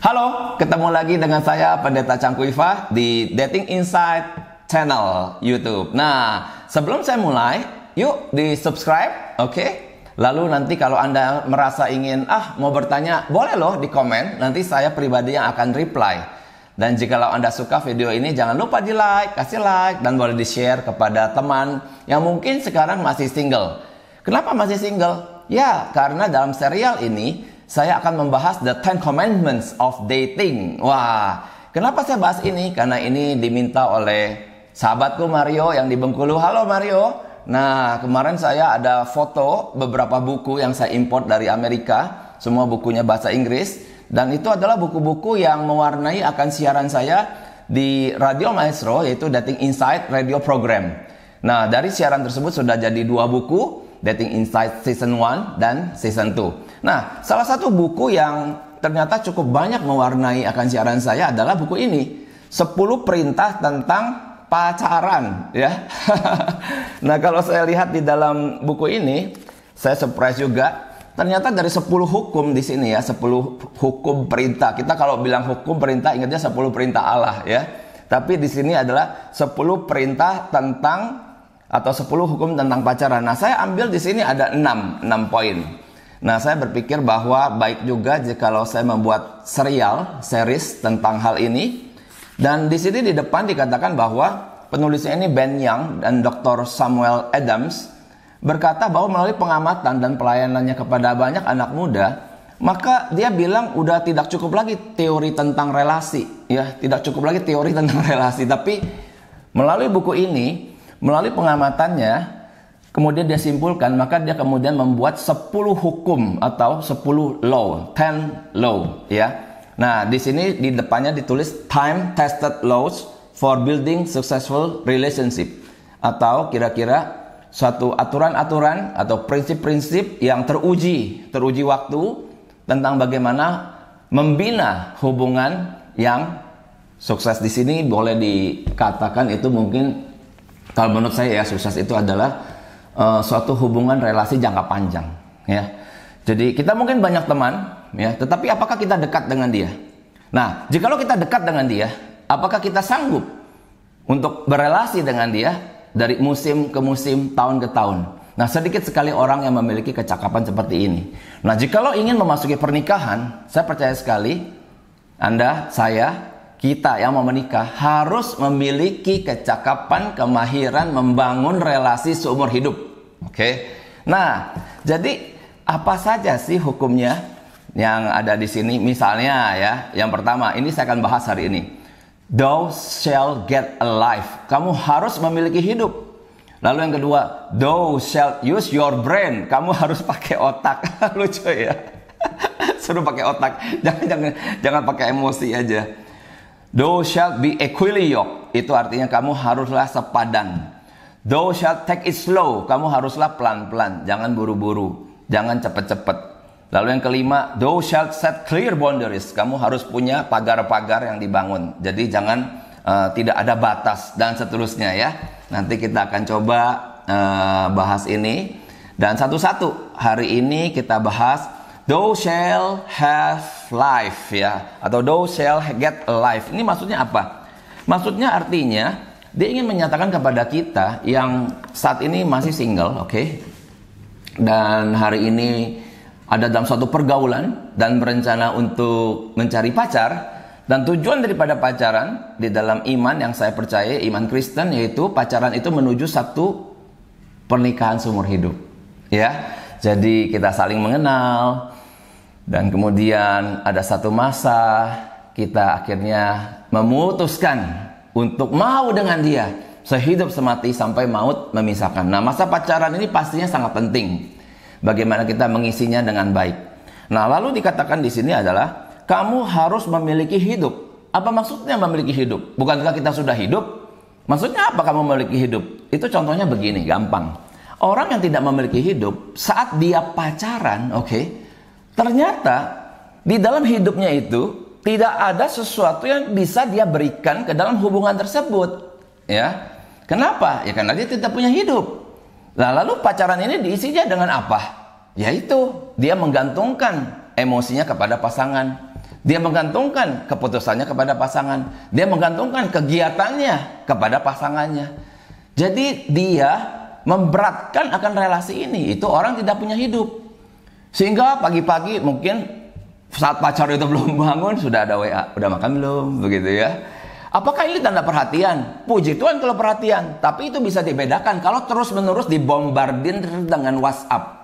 Halo, ketemu lagi dengan saya Pendeta Cangkuifa di Dating Insight Channel YouTube. Nah, sebelum saya mulai, yuk di subscribe, oke? Lalu nanti kalau Anda merasa ingin, mau bertanya, boleh loh di komen. Nanti saya pribadi yang akan reply. Dan jikalau Anda suka video ini, jangan lupa di like, kasih like, dan boleh di share kepada teman yang mungkin sekarang masih single. Kenapa masih single? Ya, karena dalam serial ini saya akan membahas the 10 commandments of dating. Wah, kenapa saya bahas ini? Karena ini diminta oleh sahabatku Mario yang di Bengkulu. Halo Mario. Nah, kemarin saya ada foto beberapa buku yang saya import dari Amerika. Semua bukunya bahasa Inggris. Dan itu adalah buku-buku yang mewarnai akan siaran saya di Radio Maestro, yaitu Dating Insight Radio Program. Nah, dari siaran tersebut sudah jadi 2 buku, Dating Insight Season 1 dan Season 2. Nah, salah satu buku yang ternyata cukup banyak mewarnai akan siaran saya adalah buku ini. 10 perintah tentang pacaran, ya. Nah, kalau saya lihat di dalam buku ini, saya surprise juga. Ternyata dari 10 hukum di sini ya, 10 hukum perintah. Kita kalau bilang hukum perintah ingatnya 10 perintah Allah, ya. Tapi di sini adalah 10 perintah tentang atau 10 hukum tentang pacaran. Nah, saya ambil di sini ada 6 poin. Nah, saya berpikir bahwa baik juga jikalau saya membuat series tentang hal ini. Dan di sini di depan dikatakan bahwa penulisnya ini Ben Young dan Dr. Samuel Adams berkata bahwa melalui pengamatan dan pelayanannya kepada banyak anak muda, maka dia bilang udah tidak cukup lagi teori tentang relasi, ya, tidak cukup lagi teori tentang relasi, tapi melalui buku ini, melalui pengamatannya, kemudian dia simpulkan, maka dia kemudian membuat 10 hukum atau 10 law, 10 law, ya. Nah, di sini di depannya ditulis time tested laws for building successful relationship, atau kira-kira suatu aturan-aturan atau prinsip-prinsip yang teruji waktu tentang bagaimana membina hubungan yang sukses. Di sini boleh dikatakan itu mungkin, kalau menurut saya ya, sukses itu adalah suatu hubungan relasi jangka panjang, ya. Jadi kita mungkin banyak teman, ya, tetapi apakah kita dekat dengan dia? Nah, jikalau kita dekat dengan dia, apakah kita sanggup untuk berelasi dengan dia dari musim ke musim, tahun ke tahun? Nah, sedikit sekali orang yang memiliki kecakapan seperti ini. Nah, jikalau ingin memasuki pernikahan, saya percaya sekali Anda, saya, kita yang mau menikah harus memiliki kecakapan, kemahiran membangun relasi seumur hidup. Oke. Nah, jadi apa saja sih hukumnya yang ada di sini? Misalnya ya, yang pertama, ini saya akan bahas hari ini. Thou shall get a life. Kamu harus memiliki hidup. Lalu yang kedua, thou shall use your brain. Kamu harus pakai otak. Lucu ya. Suruh pakai otak. Jangan pakai emosi aja. Thou shalt be equally yoked. Itu artinya kamu haruslah sepadan. Thou shalt take it slow. Kamu haruslah pelan-pelan. Jangan buru-buru. Jangan cepet-cepet. Lalu yang kelima, thou shalt set clear boundaries. Kamu harus punya pagar-pagar yang dibangun. Jadi jangan tidak ada batas dan seterusnya ya. Nanti kita akan coba bahas ini. Dan satu-satu hari ini kita bahas thou shall have life, ya, atau thou shall get a life. Ini maksudnya apa? Maksudnya artinya dia ingin menyatakan kepada kita yang saat ini masih single, oke, dan hari ini ada dalam suatu pergaulan dan berencana untuk mencari pacar, dan tujuan daripada pacaran di dalam iman yang saya percaya, iman Kristen, yaitu pacaran itu menuju satu pernikahan seumur hidup, ya. Jadi kita saling mengenal, dan kemudian ada satu masa kita akhirnya memutuskan untuk mau dengan dia sehidup semati sampai maut memisahkan. Nah, masa pacaran ini pastinya sangat penting. Bagaimana kita mengisinya dengan baik. Nah, lalu dikatakan di sini adalah kamu harus memiliki hidup. Apa maksudnya memiliki hidup? Bukankah kita sudah hidup? Maksudnya apa kamu memiliki hidup? Itu contohnya begini, gampang. Orang yang tidak memiliki hidup saat dia pacaran, oke, ternyata di dalam hidupnya itu tidak ada sesuatu yang bisa dia berikan ke dalam hubungan tersebut, ya. Kenapa? Ya karena dia tidak punya hidup. Nah, lalu pacaran ini diisinya dengan apa? Yaitu dia menggantungkan emosinya kepada pasangan. Dia menggantungkan keputusannya kepada pasangan. Dia menggantungkan kegiatannya kepada pasangannya. Jadi dia memberatkan akan relasi ini. Itu orang tidak punya hidup. Sehingga pagi-pagi mungkin saat pacar itu belum bangun sudah ada WA. Udah makan belum? Begitu ya. Apakah ini tanda perhatian? Puji Tuhan kalau perhatian. Tapi itu bisa dibedakan kalau terus-menerus dibombardir dengan WhatsApp.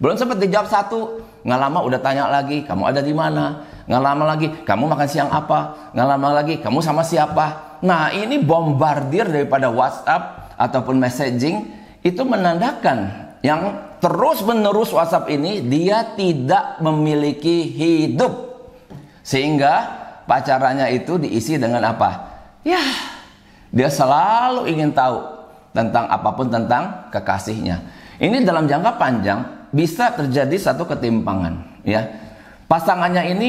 Belum sempat dijawab satu, nggak lama udah tanya lagi, kamu ada di mana? Nggak lama lagi, kamu makan siang apa? Nggak lama lagi, kamu sama siapa? Nah, ini bombardir daripada WhatsApp ataupun messaging, itu menandakan yang terus-menerus WhatsApp ini dia tidak memiliki hidup. Sehingga pacarannya itu diisi dengan apa? Ya, dia selalu ingin tahu tentang apapun tentang kekasihnya. Ini dalam jangka panjang bisa terjadi satu ketimpangan, ya. Pasangannya ini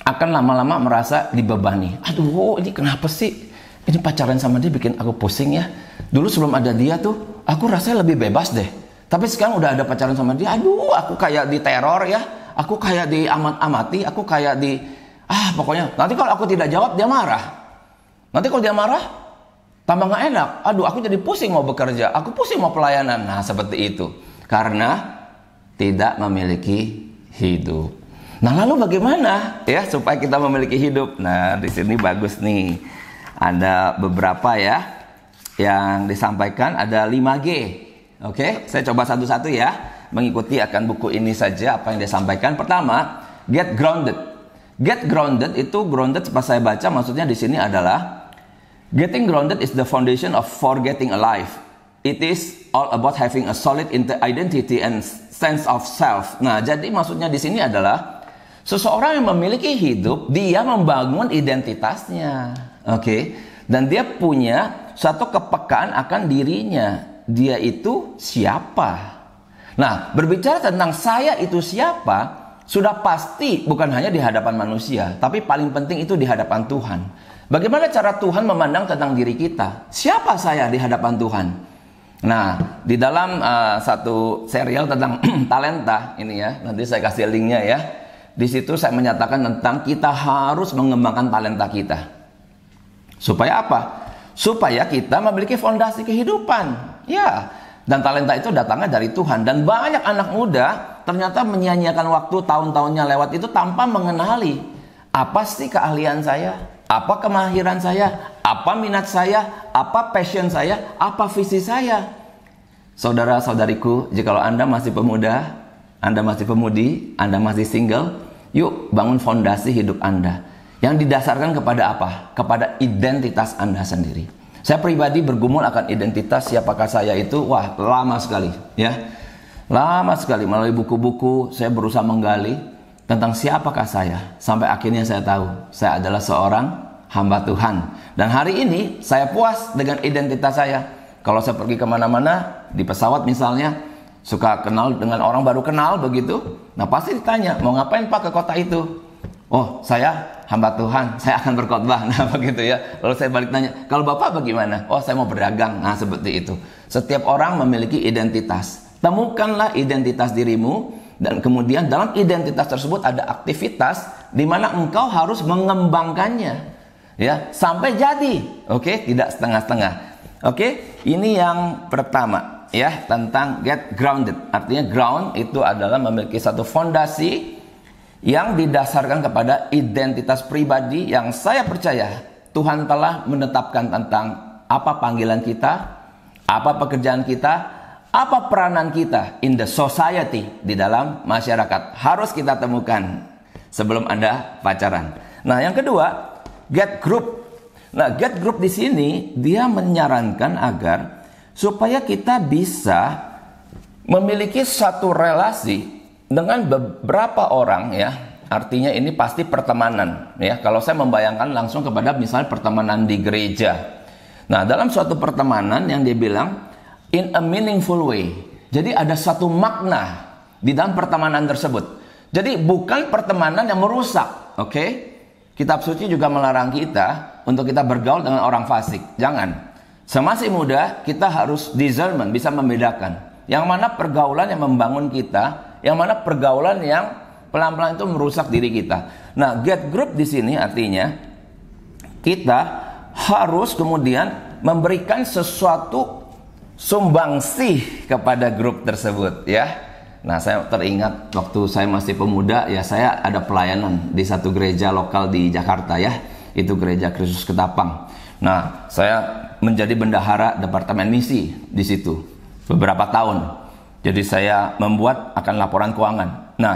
akan lama-lama merasa dibebani. Aduh, ini kenapa sih? Ini pacaran sama dia bikin aku pusing ya. Dulu sebelum ada dia tuh, aku rasanya lebih bebas deh. Tapi sekarang udah ada pacaran sama dia, aduh, aku kayak diteror ya. Aku kayak diamat-amati, aku kayak pokoknya. Nanti kalau aku tidak jawab, dia marah. Nanti kalau dia marah, tambah nggak enak. Aduh, aku jadi pusing mau bekerja. Aku pusing mau pelayanan. Nah, seperti itu. Karena tidak memiliki hidup. Nah, lalu bagaimana ya supaya kita memiliki hidup? Nah, di sini bagus nih. Ada beberapa ya yang disampaikan, ada 5G. Oke, saya coba satu-satu ya, mengikuti akan buku ini saja apa yang disampaikan. Pertama, get grounded. Get grounded itu pas saya baca maksudnya di sini adalah getting grounded is the foundation of getting alive. It is all about having a solid identity and sense of self. Nah, jadi maksudnya di sini adalah seseorang yang memiliki hidup, dia membangun identitasnya. Oke. Dan dia punya suatu kepekaan akan dirinya. Dia itu siapa? Nah, berbicara tentang saya itu siapa, sudah pasti bukan hanya di hadapan manusia, tapi paling penting itu di hadapan Tuhan. Bagaimana cara Tuhan memandang tentang diri kita? Siapa saya di hadapan Tuhan? Nah, di dalam satu serial tentang talenta ini ya, nanti saya kasih linknya ya. Di situ saya menyatakan tentang kita harus mengembangkan talenta kita. Supaya apa? Supaya kita memiliki fondasi kehidupan. Ya, dan talenta itu datangnya dari Tuhan. Dan banyak anak muda ternyata menyia-nyiakan waktu, tahun-tahunnya lewat itu tanpa mengenali apa sih keahlian saya, apa kemahiran saya, apa minat saya, apa passion saya, apa visi saya. Saudara-saudariku, jikalau Anda masih pemuda, Anda masih pemudi, Anda masih single, yuk bangun fondasi hidup Anda yang didasarkan kepada apa? Kepada identitas Anda sendiri. Saya pribadi bergumul akan identitas siapakah saya itu, wah lama sekali ya. Lama sekali melalui buku-buku saya berusaha menggali tentang siapakah saya. Sampai akhirnya saya tahu saya adalah seorang hamba Tuhan. Dan hari ini saya puas dengan identitas saya. Kalau saya pergi kemana-mana, di pesawat misalnya, suka kenal dengan orang baru kenal begitu. Nah pasti ditanya, mau ngapain Pak ke kota itu? Oh, saya hamba Tuhan, saya akan berkhotbah. Nah begitu ya. Lalu saya balik tanya, kalau Bapak bagaimana? Oh, saya mau berdagang. Nah seperti itu. Setiap orang memiliki identitas. Temukanlah identitas dirimu. Dan kemudian dalam identitas tersebut ada aktivitas di mana engkau harus mengembangkannya. Ya, sampai jadi. Oke, tidak setengah-setengah. Oke, ini yang pertama ya, tentang get grounded. Artinya ground itu adalah memiliki satu fondasi yang didasarkan kepada identitas pribadi yang saya percaya Tuhan telah menetapkan tentang apa panggilan kita, apa pekerjaan kita, apa peranan kita in the society, di dalam masyarakat. Harus kita temukan sebelum ada pacaran. Nah, yang kedua, get group. Nah, get group di sini dia menyarankan agar supaya kita bisa memiliki satu relasi dengan beberapa orang ya. Artinya ini pasti pertemanan ya. Kalau saya membayangkan langsung kepada misalnya pertemanan di gereja. Nah, dalam suatu pertemanan yang dia bilang in a meaningful way. Jadi ada satu makna di dalam pertemanan tersebut. Jadi bukan pertemanan yang merusak, oke? Kitab suci juga melarang kita untuk kita bergaul dengan orang fasik. Jangan. Semasih muda kita harus discernment, bisa membedakan yang mana pergaulan yang membangun kita, yang mana pergaulan yang pelan-pelan itu merusak diri kita. Nah, get group di sini artinya kita harus kemudian memberikan sesuatu sumbangsih kepada grup tersebut, ya. Nah, saya teringat waktu saya masih pemuda, ya, saya ada pelayanan di satu gereja lokal di Jakarta, ya. Itu Gereja Kristus Ketapang. Nah, saya menjadi bendahara departemen misi di situ beberapa tahun. Jadi saya membuat akan laporan keuangan. Nah,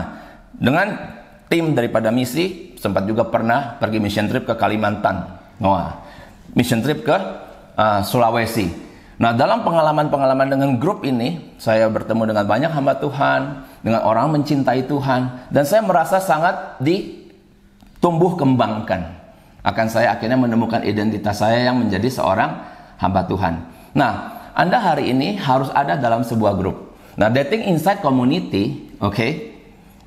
dengan tim daripada misi sempat juga pernah pergi mission trip ke Kalimantan. Wah, mission trip ke Sulawesi. Nah, dalam pengalaman-pengalaman dengan grup ini, saya bertemu dengan banyak hamba Tuhan, dengan orang mencintai Tuhan, dan saya merasa sangat ditumbuh kembangkan. Akan saya akhirnya menemukan identitas saya yang menjadi seorang hamba Tuhan. Nah, Anda hari ini harus ada dalam sebuah grup. Nah, Dating Insight Community, oke,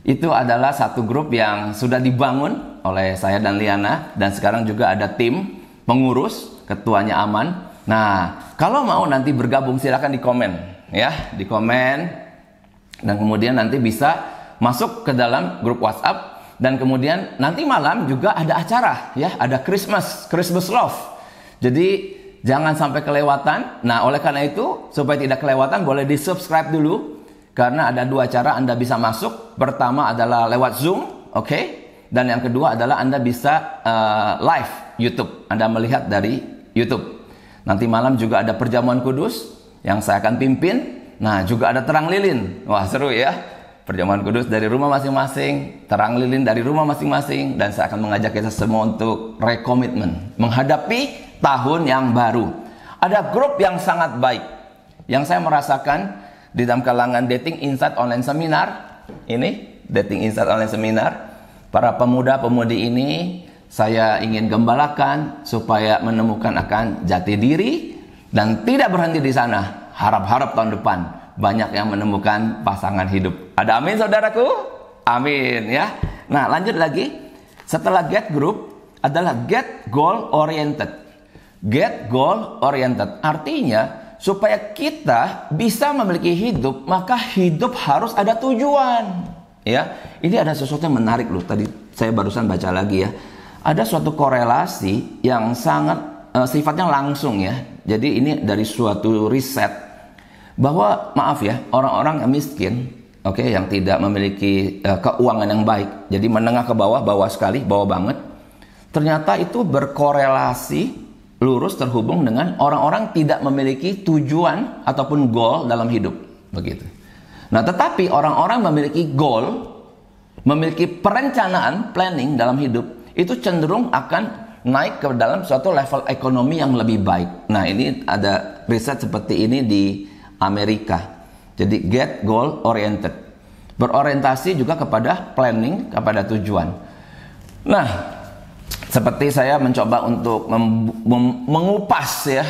itu adalah satu grup yang sudah dibangun oleh saya dan Liana, dan sekarang juga ada tim pengurus, ketuanya Aman. Nah, kalau mau nanti bergabung silakan di komen, ya, di komen, dan kemudian nanti bisa masuk ke dalam grup WhatsApp, dan kemudian nanti malam juga ada acara, ya, ada Christmas Love. Jadi jangan sampai kelewatan. Nah, oleh karena itu supaya tidak kelewatan boleh di subscribe dulu, karena ada dua cara Anda bisa masuk. Pertama adalah lewat Zoom, oke, dan yang kedua adalah Anda bisa live YouTube, Anda melihat dari YouTube. Nanti malam juga ada perjamuan kudus yang saya akan pimpin. Nah, juga ada terang lilin. Wah, seru ya. Perjamuan kudus dari rumah masing-masing, terang lilin dari rumah masing-masing, dan saya akan mengajak kita semua untuk rekomitmen menghadapi tahun yang baru. Ada grup yang sangat baik yang saya merasakan di dalam kalangan Dating Insight Online Seminar. Ini Dating Insight Online Seminar. Para pemuda-pemudi ini saya ingin gembalakan supaya menemukan akan jati diri dan tidak berhenti di sana. Harap-harap tahun depan banyak yang menemukan pasangan hidup. Ada amin, saudaraku? Amin, ya. Nah, lanjut lagi. Setelah get group adalah get goal oriented. Get goal oriented artinya supaya kita bisa memiliki hidup, maka hidup harus ada tujuan. Ya, ini ada sesuatu yang menarik loh. Tadi saya barusan baca lagi, ya. Ada suatu korelasi yang sangat sifatnya langsung, ya. Jadi ini dari suatu riset bahwa, maaf ya, orang-orang yang miskin, oke, yang tidak memiliki keuangan yang baik, jadi menengah ke bawah, bawah sekali, bawah banget, ternyata itu berkorelasi lurus terhubung dengan orang-orang tidak memiliki tujuan ataupun goal dalam hidup, begitu. Nah, tetapi orang-orang memiliki goal, memiliki perencanaan, planning dalam hidup, itu cenderung akan naik ke dalam suatu level ekonomi yang lebih baik. Nah, ini ada riset seperti ini di Amerika. Jadi get goal oriented, berorientasi juga kepada planning, kepada tujuan. Nah, seperti saya mencoba untuk mengupas, ya,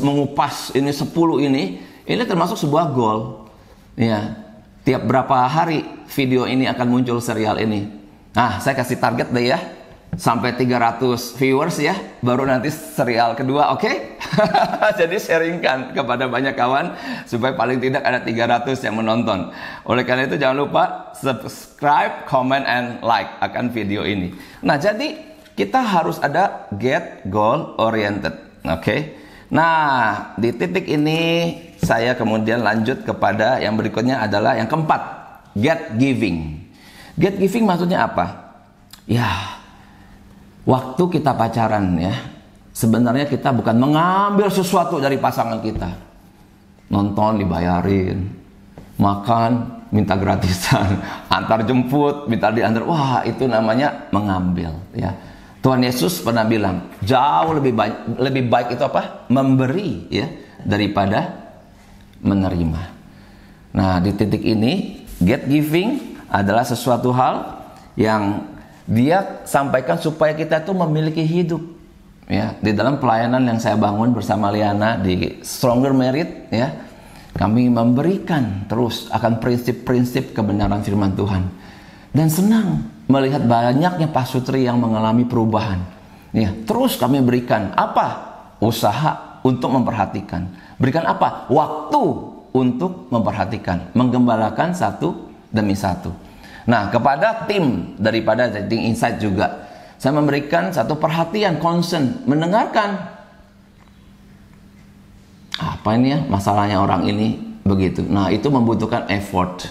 mengupas ini 10 ini termasuk sebuah goal. Ya, tiap berapa hari video ini akan muncul, serial ini. Nah, saya kasih target deh, ya, sampai 300 viewers, ya, baru nanti serial kedua, oke? Jadi sharingkan kepada banyak kawan supaya paling tidak ada 300 yang menonton. Oleh karena itu jangan lupa subscribe, comment, and like akan video ini. Nah, jadi kita harus ada get goal oriented, oke? Nah, di titik ini saya kemudian lanjut kepada yang berikutnya adalah yang keempat, get giving. Get giving maksudnya apa? Ya, waktu kita pacaran, ya, sebenarnya kita bukan mengambil sesuatu dari pasangan kita. Nonton dibayarin, makan minta gratisan, antar jemput minta diantar. Wah, itu namanya mengambil, ya. Tuhan Yesus pernah bilang, jauh lebih baik itu apa? Memberi, ya, daripada menerima. Nah, di titik ini get giving adalah sesuatu hal yang dia sampaikan supaya kita tuh memiliki hidup, ya. Di dalam pelayanan yang saya bangun bersama Liana di Stronger Merit, ya, kami memberikan terus akan prinsip-prinsip kebenaran firman Tuhan, dan senang melihat banyaknya pasutri yang mengalami perubahan, ya. Terus kami berikan apa? Usaha untuk memperhatikan. Berikan apa? Waktu untuk memperhatikan, menggembalakan satu demi satu. Nah, kepada tim daripada Dating Insight juga, saya memberikan satu perhatian, concern, mendengarkan. Apa ini ya masalahnya orang ini begitu. Nah, itu membutuhkan effort,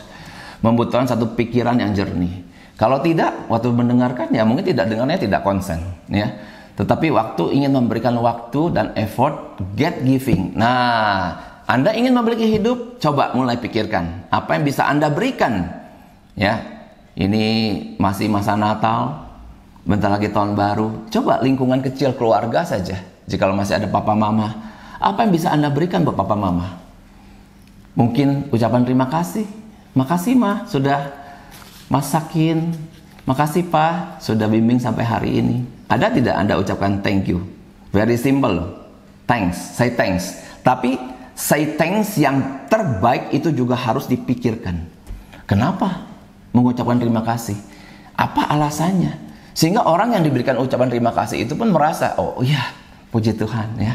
membutuhkan satu pikiran yang jernih. Kalau tidak, waktu mendengarkan ya mungkin tidak dengarnya, tidak konsen, ya. Tetapi waktu ingin memberikan waktu dan effort, get giving. Nah, Anda ingin memiliki hidup, coba mulai pikirkan apa yang bisa Anda berikan. Ya, ini masih masa Natal, bentar lagi tahun baru. Coba lingkungan kecil keluarga saja. Jika masih ada papa mama, apa yang bisa Anda berikan buat papa mama? Mungkin ucapan terima kasih. Makasih ma sudah masakin. Makasih pak sudah bimbing sampai hari ini. Ada tidak Anda ucapkan thank you? Very simple loh. Thanks, say thanks. Tapi say thanks yang terbaik itu juga harus dipikirkan. Kenapa mengucapkan terima kasih? Apa alasannya? Sehingga orang yang diberikan ucapan terima kasih itu pun merasa, oh iya, puji Tuhan ya.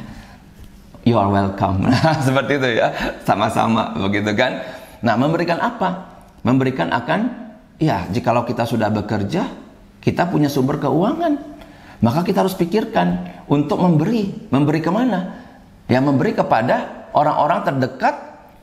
You are welcome. Seperti itu ya, sama-sama begitu kan. Nah, memberikan apa? Memberikan akan, ya, jikalau kita sudah bekerja, kita punya sumber keuangan, maka kita harus pikirkan untuk memberi. Memberi kemana? Ya, memberi kepada orang-orang terdekat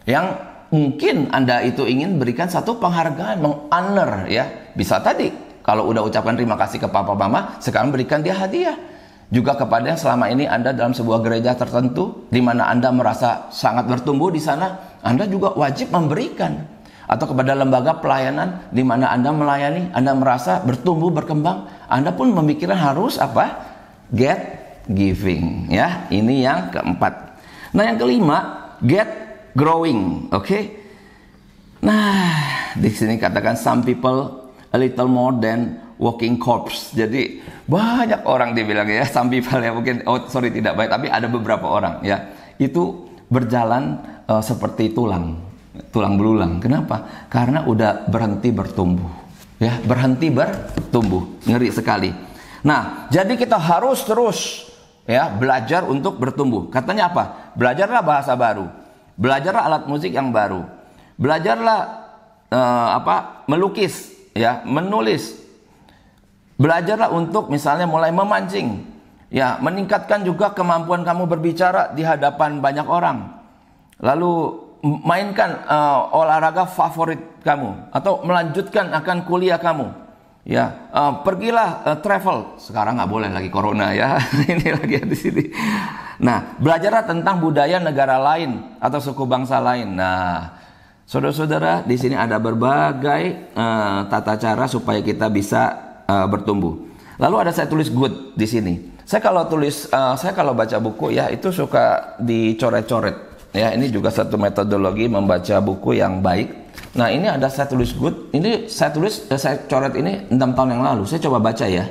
yang mungkin Anda itu ingin berikan satu penghargaan, meng-honor ya. Bisa tadi, kalau udah ucapkan terima kasih ke papa mama, sekarang berikan dia hadiah. Juga kepada yang selama ini Anda dalam sebuah gereja tertentu, di mana Anda merasa sangat bertumbuh di sana, Anda juga wajib memberikan. Atau kepada lembaga pelayanan, di mana Anda melayani, Anda merasa bertumbuh, berkembang, Anda pun memikirkan harus apa? Get giving. Ya, ini yang keempat. Nah, yang kelima, get growing. Oke. Nah, di sini katakan some people a little more than walking corpse. Jadi banyak orang dibilang ya, some people ya mungkin tidak baik, tapi ada beberapa orang ya itu berjalan seperti tulang belulang. Kenapa? Karena udah berhenti bertumbuh. Ya, berhenti bertumbuh. Ngeri sekali. Nah, jadi kita harus terus ya belajar untuk bertumbuh. Katanya apa? Belajarlah bahasa baru. Belajarlah alat musik yang baru. Belajarlah melukis, ya, menulis. Belajarlah untuk misalnya mulai memancing. Ya, meningkatkan juga kemampuan kamu berbicara di hadapan banyak orang. Lalu mainkan olahraga favorit kamu atau melanjutkan akan kuliah kamu. Ya, pergilah travel. Sekarang nggak boleh lagi corona ya. Ini lagi di sini. Nah, belajarlah tentang budaya negara lain atau suku bangsa lain. Nah, saudara-saudara, di sini ada berbagai tata cara supaya kita bisa bertumbuh. Lalu ada saya tulis good di sini. Saya kalau baca buku ya itu suka dicoret-coret. Ya, ini juga satu metodologi membaca buku yang baik. Nah, ini ada saya tulis good. Ini saya coret ini 6 tahun yang lalu. Saya coba baca ya.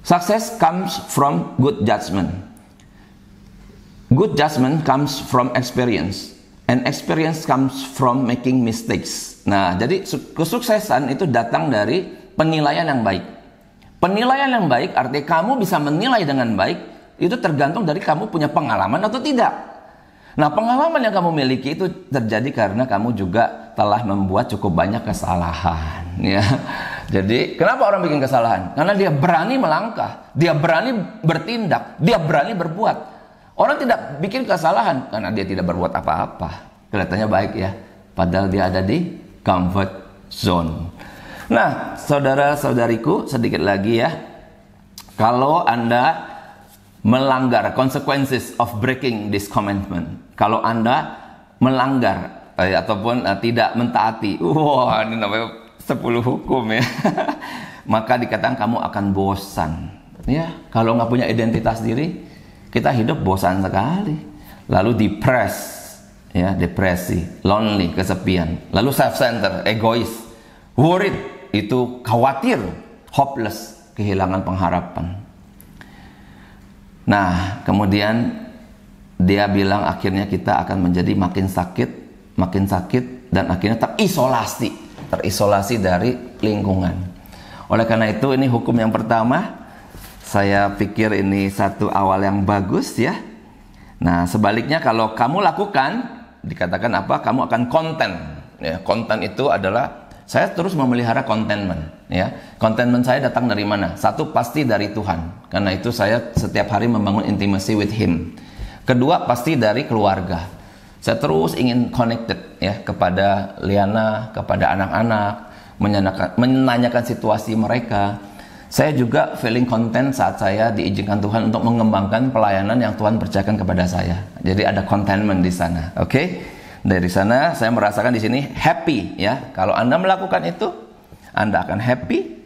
Success comes from good judgment. Good judgment comes from experience. And experience comes from making mistakes. Nah, jadi kesuksesan itu datang dari penilaian yang baik. Penilaian yang baik artinya kamu bisa menilai dengan baik. Itu tergantung dari kamu punya pengalaman atau tidak. Nah, pengalaman yang kamu miliki itu terjadi karena kamu juga telah membuat cukup banyak kesalahan, ya. Jadi, kenapa orang bikin kesalahan? Karena dia berani melangkah, dia berani bertindak, dia berani berbuat. Orang tidak bikin kesalahan karena dia tidak berbuat apa-apa. Kelihatannya baik ya, padahal dia ada di comfort zone. Nah, saudara-saudariku, sedikit lagi ya. Kalau Anda melanggar, consequences of breaking this commandment. Kalau Anda melanggar ataupun tidak mentaati, wah, ini namanya 10 hukum ya. Maka dikatakan kamu akan bosan. Ya, kalau nggak punya identitas diri, kita hidup bosan sekali. Lalu depresi, lonely, kesepian. Lalu self-centered, egois, worried, itu khawatir, hopeless, kehilangan pengharapan. Nah, kemudian dia bilang akhirnya kita akan menjadi makin sakit, dan akhirnya terisolasi dari lingkungan. Oleh karena itu, ini hukum yang pertama. Saya pikir ini satu awal yang bagus ya. Nah, sebaliknya kalau kamu lakukan, dikatakan apa? Kamu akan konten. Ya, konten itu adalah saya terus memelihara contentment, ya. Contentment saya datang dari mana? Satu, pasti dari Tuhan. Karena itu saya setiap hari membangun intimacy with Him. Kedua, pasti dari keluarga. Saya terus ingin connected, ya, kepada Liana, kepada anak-anak, menanyakan situasi mereka. Saya juga feeling content saat saya diizinkan Tuhan untuk mengembangkan pelayanan yang Tuhan percayakan kepada saya. Jadi ada contentment di sana, oke? Dari sana saya merasakan di sini happy, ya. Kalau Anda melakukan itu, Anda akan happy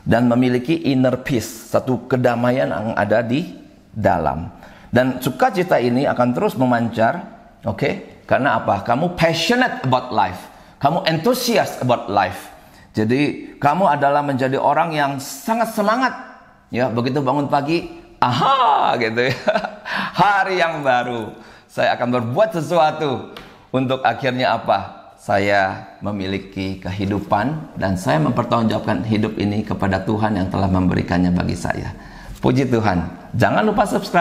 dan memiliki inner peace, satu kedamaian yang ada di dalam. Dan sukacita ini akan terus memancar, oke? Karena apa? Kamu passionate about life, kamu enthusiast about life. Jadi kamu adalah menjadi orang yang sangat semangat, ya. Begitu bangun pagi, aha, gitu ya. Hari yang baru, saya akan berbuat sesuatu untuk akhirnya apa? Saya memiliki kehidupan dan saya mempertanggungjawabkan hidup ini kepada Tuhan yang telah memberikannya bagi saya. Puji Tuhan. Jangan lupa subscribe.